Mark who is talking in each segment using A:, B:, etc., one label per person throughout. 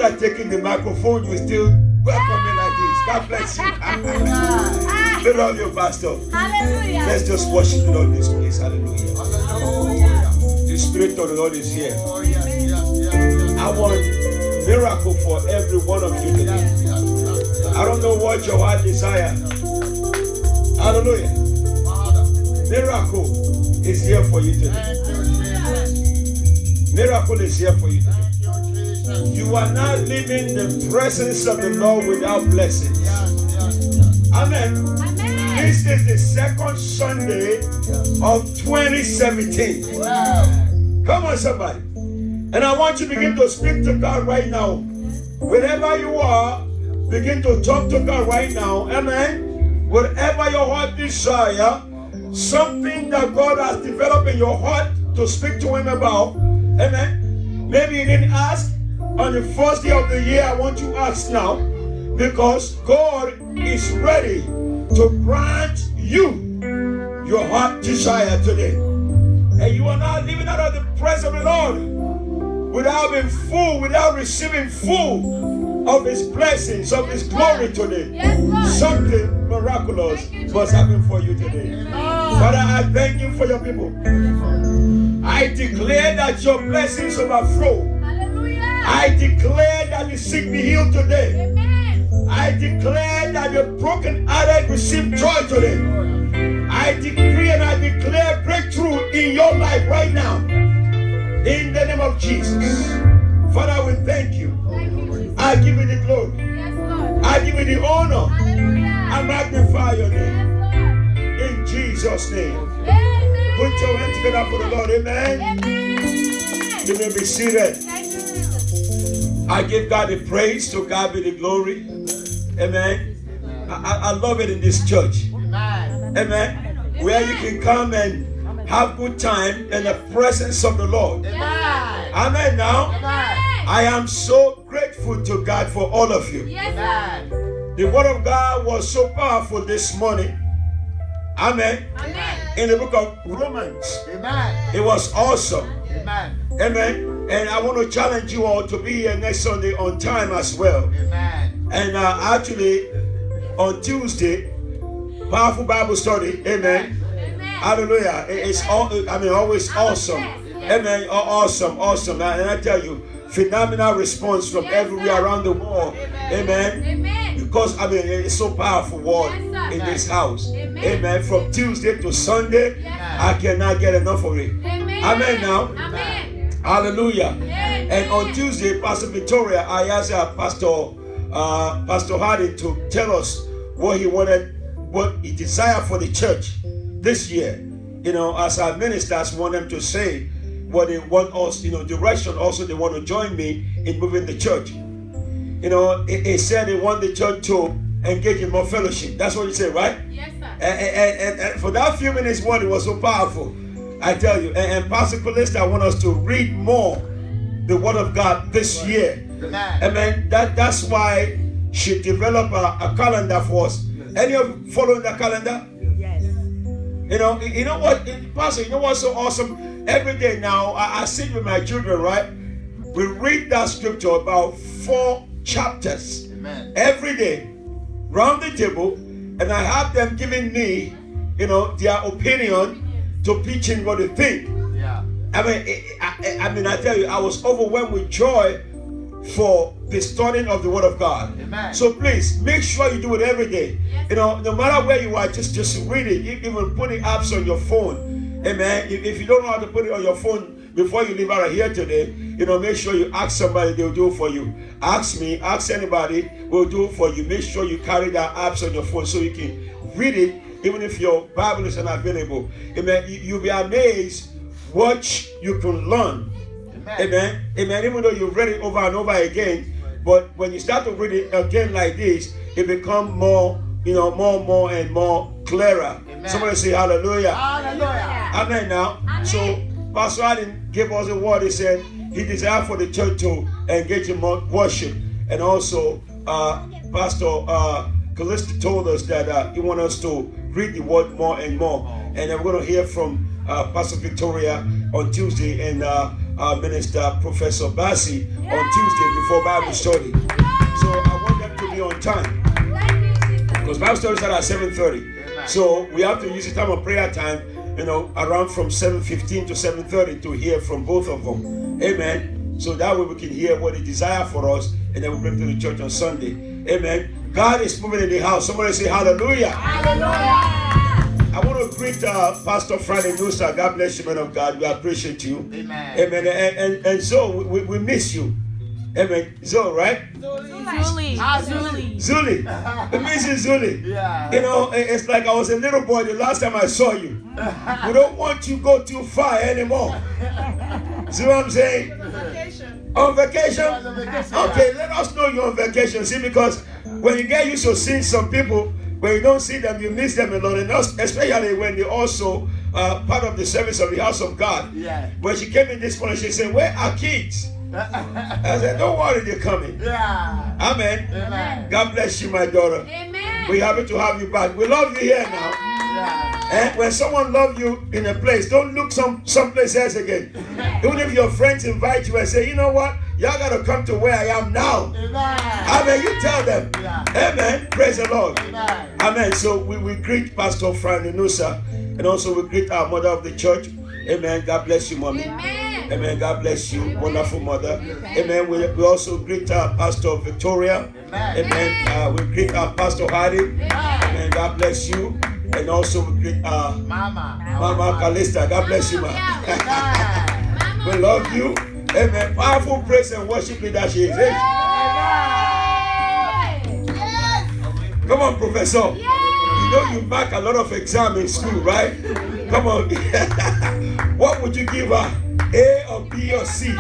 A: after taking the microphone, you still welcome me like this. God bless you. We love you, Pastor.
B: Hallelujah.
A: Let's just worship the Lord in this place. Hallelujah. The Spirit of the Lord is here. I want miracle for every one of you today. I don't know what your heart desire. Hallelujah. Miracle is here for you today. Miracle is here for you today. You are not leaving the presence of the Lord without blessings. Amen. This is the second Sunday of 2017. Come on, somebody. And I want you to begin to speak to God right now. Wherever you are, begin to talk to God right now. Amen. Whatever your heart desire, something that God has developed in your heart to speak to Him about. Amen. Maybe you didn't ask on the first day of the year. I want you to ask now, because God is ready to grant you your heart desire today. And you are not living out of the presence of the Lord without being full, without receiving full of His blessings, of His glory today.
B: Yes,
A: something miraculous must happen for you today. Father, I thank you for your people. I declare that your blessings overflow.
B: Hallelujah.
A: I declare that the sick be healed today.
B: Amen.
A: I declare that the broken-hearted receive joy today. I decree and I declare breakthrough in your life right now. In the name of Jesus. Father, we thank you. I give you the glory.
B: Yes, Lord.
A: I give you the honor.
B: Hallelujah.
A: I magnify your name.
B: Yes, Lord.
A: In Jesus' name.
B: Amen.
A: Put your hands together for the Lord. Amen.
B: Amen.
A: You may be seated.
B: Thank you, Jesus.
A: I give God the praise. To God be the glory. Amen. I love it in this church. Amen. Where you can come and have good time in the presence of the Lord. Amen. Now, I am so grateful to God for all of you.
B: Yes, Lord.
A: The word of God was so powerful this morning. Amen.
B: Amen.
A: In the book of Romans. It was awesome. Amen. And I want to challenge you all to be here next Sunday on time as well. And actually, on Tuesday, powerful Bible study. Amen.
B: Amen.
A: Hallelujah. It's all, always awesome. Amen. Awesome. And I tell you, phenomenal response from everywhere around the world. Amen.
B: Amen.
A: Because it's so powerful word in this house. Amen. From Tuesday to Sunday, I cannot get enough of it. Amen now.
B: Amen.
A: Hallelujah.
B: Amen.
A: And on Tuesday, Pastor Victoria, I asked Pastor Hardy to tell us what he wanted, what he desired for the church this year. As our ministers want them to say what they want us, direction also they want to join me in moving the church. He said they want the church to engage in more fellowship. That's what he said, right?
B: Yes, sir.
A: And for that few minutes word, it was so powerful. I tell you. And Pastor Calista want us to read more the word of God this year. Amen. That's why she developed a calendar for us. Any of you following the calendar?
C: Yes.
A: You know what, Pastor, you know what's so awesome? Every day now, I sit with my children, right? We read that scripture about 4 chapters. Every day, round the table, and I have them giving me, their opinion to pitching what they think. I tell you, I was overwhelmed with joy for the studying of the Word of God.
D: Amen.
A: So please, make sure you do it every day.
B: Yes.
A: No matter where you are, just read it. Even put the apps on your phone. Amen. If you don't know how to put it on your phone before you leave out of here today, make sure you ask somebody, they'll do it for you. Ask me, ask anybody, we'll do it for you. Make sure you carry that apps on your phone so you can read it, even if your Bible is not available. Amen. You'll be amazed what you can learn. Amen. Amen. Even though you've read it over and over again, but when you start to read it again like this, it becomes more, more and more clearer.
D: Amen.
A: Somebody say hallelujah.
D: Hallelujah.
A: Amen now.
B: Amen.
A: So Pastor Adam gave us a word. He said he desired for the church to engage in more worship. And also Pastor Calista told us that he wants us to read the word more and more. And we're going to hear from Pastor Victoria on Tuesday, and Minister Professor Bassi on Tuesday before Bible study. So I want them to be on time. Because Bible study starts at 7:30. So we have to use the time of prayer time, around from 7:15 to 7:30 to hear from both of them. Amen. So that way we can hear what He desire for us, and then we bring to the church on Sunday. Amen. God is moving in the house. Somebody say hallelujah. Hallelujah. I want to greet Pastor Friday Nusa. God bless you, man of God. We appreciate you.
C: Amen.
A: Amen. And so we miss you. Amen. Zo, right? Zuli. We miss you, Zuli.
C: Yeah.
A: It's like I was a little boy the last time I saw you. We don't want you to go too far anymore. See what I'm saying? On vacation? Okay, let us know you're on vacation. See, because when you get used to seeing some people, when you don't see them, you miss them a lot. And especially when they're also part of the service of the house of God.
C: Yeah.
A: When she came in this morning, she said, "Where are kids?" I said, "Don't worry, they're coming."
C: Yeah.
A: Amen.
C: Amen.
A: God bless you, my daughter.
B: Amen.
A: We're happy to have you back. We love you here now.
C: Yeah.
A: And when someone loves you in a place, don't look someplace else again. Even if your friends invite you and say, "You know what? Y'all got to come to where I am now."
C: Amen.
A: Amen. You tell them.
C: Yeah.
A: Amen. Praise the Lord.
C: Amen.
A: Amen. So we greet Pastor Franny Nusa, and also we greet our mother of the church. Amen. God bless you, mommy.
B: Amen.
A: Amen. God bless you, wonderful mother. Amen. We also greet Pastor Victoria.
C: Amen.
A: Amen. We greet Pastor Hardy. Amen. God bless you. And also we greet Mama Calista. God bless you, ma. We love you. Amen. Powerful praise and worship leader she is. Come on, Professor. You know you mark a lot of exams in school, right? Come on. What would you give her? A or B or C?
C: A+.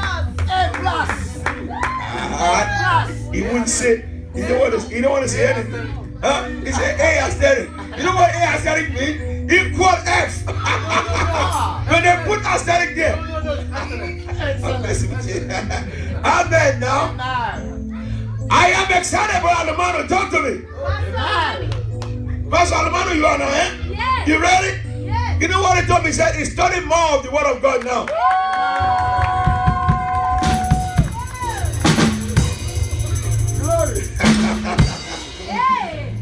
A: He wouldn't say. He don't want to say anything. He said A asterisk. You know what A asterisk means? Equal F. When they put asterisk there. Amen. Now, I am excited about Alamano. Talk to me. Pastor Alamano, you are now, eh?
B: Yes.
A: You ready?
B: Yes.
A: You know what he told me? He said he's studying more of the Word of God now. Glory.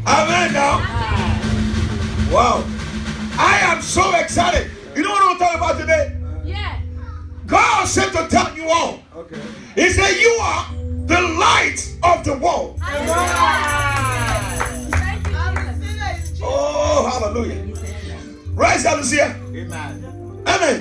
A: Amen now. Wow. I am so excited. You know what I'm talking about today?
B: Yeah.
A: God said to tell you all.
C: Okay.
A: He said you are the light of the world.
B: Thank you, Jesus.
A: Oh, hallelujah. Right, Lucia?
C: Amen.
A: Amen.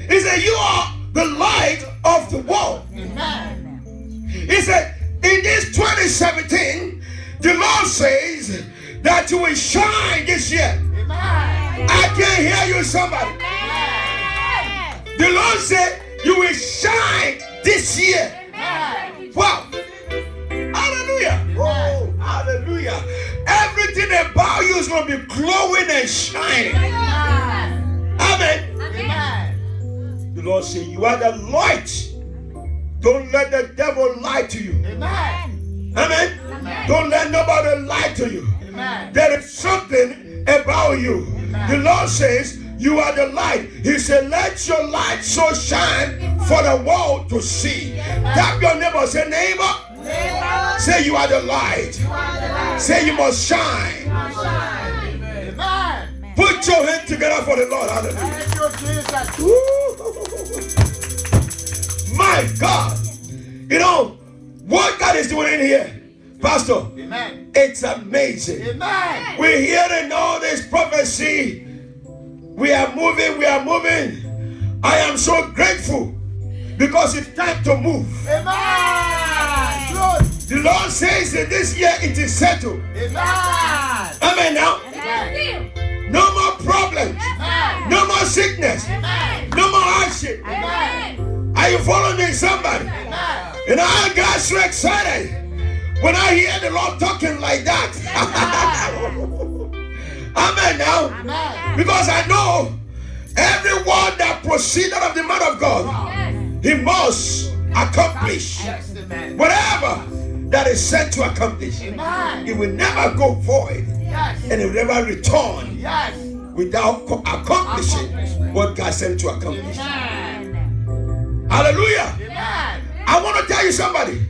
A: He said you are the light of the world.
C: Amen.
A: He said in this 2017, the Lord says that you will shine this year.
C: Amen.
A: I can hear you, somebody.
B: Amen.
A: The Lord said you will shine this year.
B: Amen.
A: Wow. Hallelujah. Oh, hallelujah. Everything about you is going to be glowing and shining. Amen.
C: Amen.
A: The Lord said you are the light. Don't let the devil lie to you.
C: Amen.
A: Amen.
C: Amen.
A: Don't let nobody lie to you.
C: Amen.
A: There is something about you. The Lord says you are the light. He said, let your light so shine for the world to see. Tap your neighbor. Say, neighbor. Say you are the light. Say you must shine.
C: Amen.
A: Put your hand together for the Lord. Hallelujah.
C: Thank you, Jesus.
A: Woo. My God. You know what God is doing in here, Pastor?
C: Amen.
A: It's amazing.
C: Amen.
A: We're hearing all this prophecy. We are moving. I am so grateful because it's time to move.
C: Amen. Good.
A: The Lord says that this year it is settled.
C: Amen.
A: Amen now.
C: Amen.
A: No more problems.
C: Amen.
A: No more sickness.
B: Amen.
A: No more hardship.
B: Amen.
A: Are you following me, somebody?
C: Amen.
A: And I got so excited when I hear the Lord talking like that. Amen now.
C: Amen.
A: Because I know every word that proceeded of the man of God,
B: Yes.
A: he must accomplish
C: Yes, amen.
A: whatever that is sent to accomplish.
C: Amen.
A: It will never go void,
C: Yes.
A: and it will never return
C: Yes.
A: without accomplishing what God sent to accomplish.
C: Amen.
A: Hallelujah.
C: Amen.
A: I want to tell you somebody.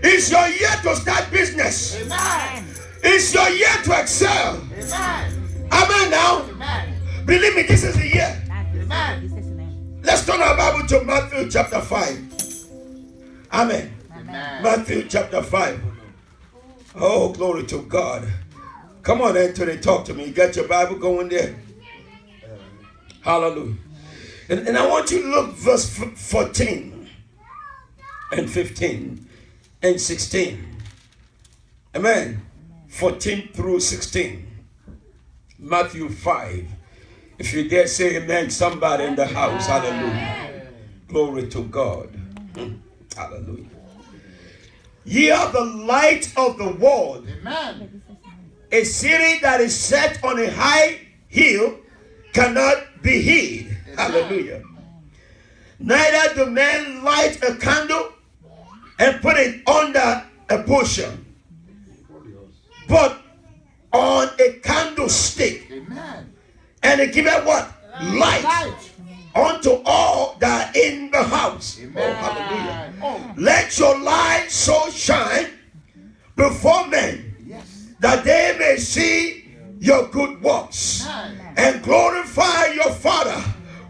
A: It's your year to start business.
C: Amen.
A: It's your year to excel.
C: Amen.
A: Amen now.
C: Amen.
A: Believe me, this is the year.
C: Amen.
A: Let's turn our Bible to Matthew chapter 5. Amen.
C: Amen.
A: Matthew chapter 5. Oh, glory to God. Come on, Anthony, talk to me. Get your Bible going there. Hallelujah. And I want you to look verse 14 and 15 and 16. Amen. 14 through 16. Matthew 5. If you dare say amen, somebody in the house. Hallelujah. Glory to God. Hallelujah. Ye are the light of the world.
C: Amen.
A: A city that is set on a high hill cannot be hid. Hallelujah. Neither do men light a candle and put it under a bushel, but on a candlestick.
C: Amen.
A: And it giveth what? Light unto all that are in the house.
C: Amen.
A: Oh, hallelujah.
C: Oh.
A: Let your light so shine before men,
C: Yes.
A: that they may see your good works
C: Amen.
A: and glorify your Father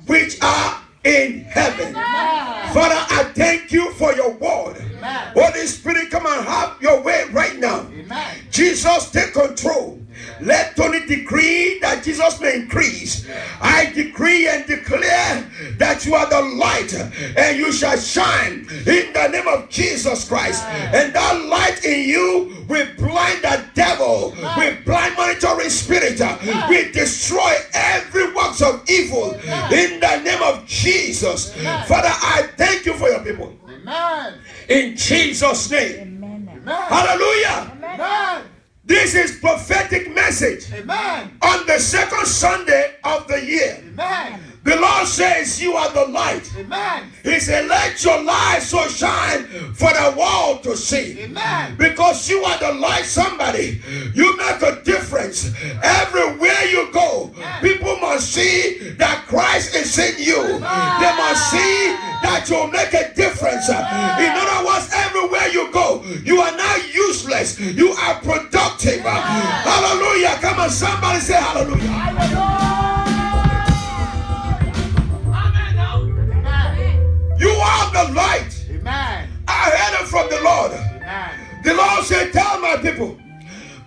A: which are in heaven. Father, I thank you for your word.
C: Amen.
A: Holy Spirit, come and have your way right now.
C: Amen.
A: Jesus, take control. Let Tony decree that Jesus may increase. I decree and declare that you are the light and you shall shine in the name of Jesus Christ. And that light in you will blind the devil, will blind monitoring spirit, will destroy every works of evil in the name of Jesus. Father, I thank you for your people.
C: Amen.
A: In Jesus' name.
C: Amen.
A: Hallelujah.
C: Amen.
A: This is prophetic message.
C: Amen.
A: On the second Sunday of the year,
C: Amen.
A: the Lord says you are the light.
C: Amen.
A: He said, let your light so shine for the world to see.
C: Amen.
A: Because you are the light, somebody. You make a difference. Everywhere you go, people must see that Christ is in you. They must see that you make a difference. In other words, everywhere you go, you are not useless. You are productive. Hallelujah. Come on, somebody say hallelujah. You are the light.
C: Amen.
A: I heard it from the Lord.
C: Amen.
A: The Lord said, tell my people,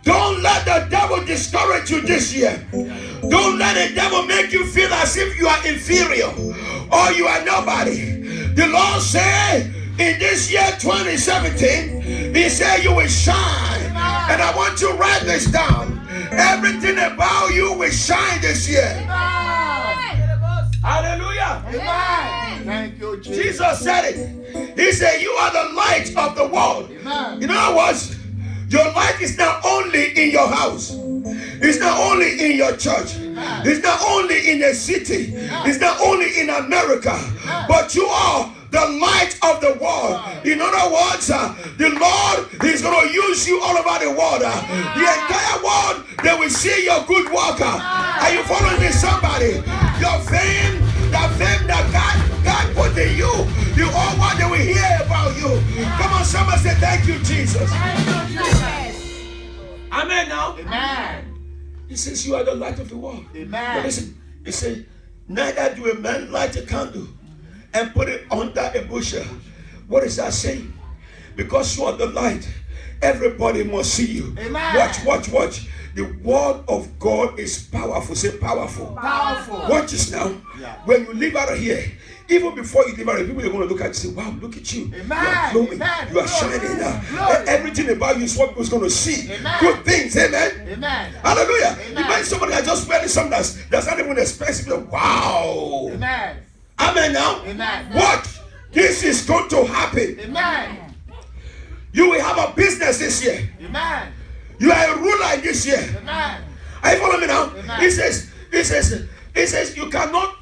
A: don't let the devil discourage you this year. Don't let the devil make you feel as if you are inferior or you are nobody. The Lord said, in this year 2017, He said you will shine. And I want you to write this down. Everything about you will shine this year. Hallelujah.
C: Amen. Thank you, Jesus.
A: Jesus said it. He said, you are the light of the world.
C: Amen.
A: In other words, your light is not only in your house. It's not only in your church. It's not only in a city. It's not only in America. But you are the light of the world. In other words, the Lord is going to use you all over the world. The entire world, they will see your good work. Are you following me, somebody? Your fame, the fame that God put in you, the whole world, they will hear about you. Come on, somebody say, thank you, Jesus. Amen now.
C: Amen.
A: He says, you are the light of the world.
C: Amen.
A: But listen, he said, neither do a man light a candle and put it under a bushel. What is that saying? Because you are the light, everybody must see you.
C: Amen.
A: Watch. The word of God is powerful. Say powerful.
C: Powerful.
A: Watch this now.
C: Yeah.
A: When you leave out of here, even before you leave out of here, people are going to look at you and say, wow, look at you.
C: Amen.
A: You are glowing.
C: Amen.
A: You are
C: Glory.
A: shining.
C: Glory.
A: Everything about you is what people's going to see.
C: Amen.
A: Good things. Amen.
C: Amen.
A: Hallelujah.
C: Amen.
A: You might somebody that just wearing something that's not even expensive. Wow.
C: Amen.
A: Amen now.
C: Amen.
A: What? This is going to happen.
C: Amen.
A: You will have a business this year.
C: Amen.
A: You are a ruler this year.
C: Amen.
A: Are you following me now?
C: Amen.
A: He says you cannot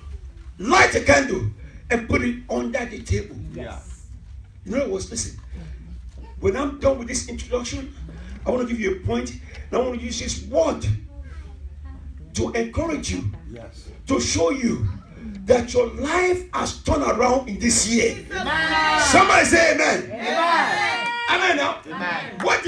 A: light a candle and put it under the table.
C: Yeah.
A: You know what? Listen. When I'm done with this introduction, I want to give you a point, and I want to use this word to encourage you,
C: Yes.
A: to show you that your life has turned around in this year.
C: Amen.
A: Somebody say amen.
C: Amen.
A: Amen now.
C: Amen.
A: What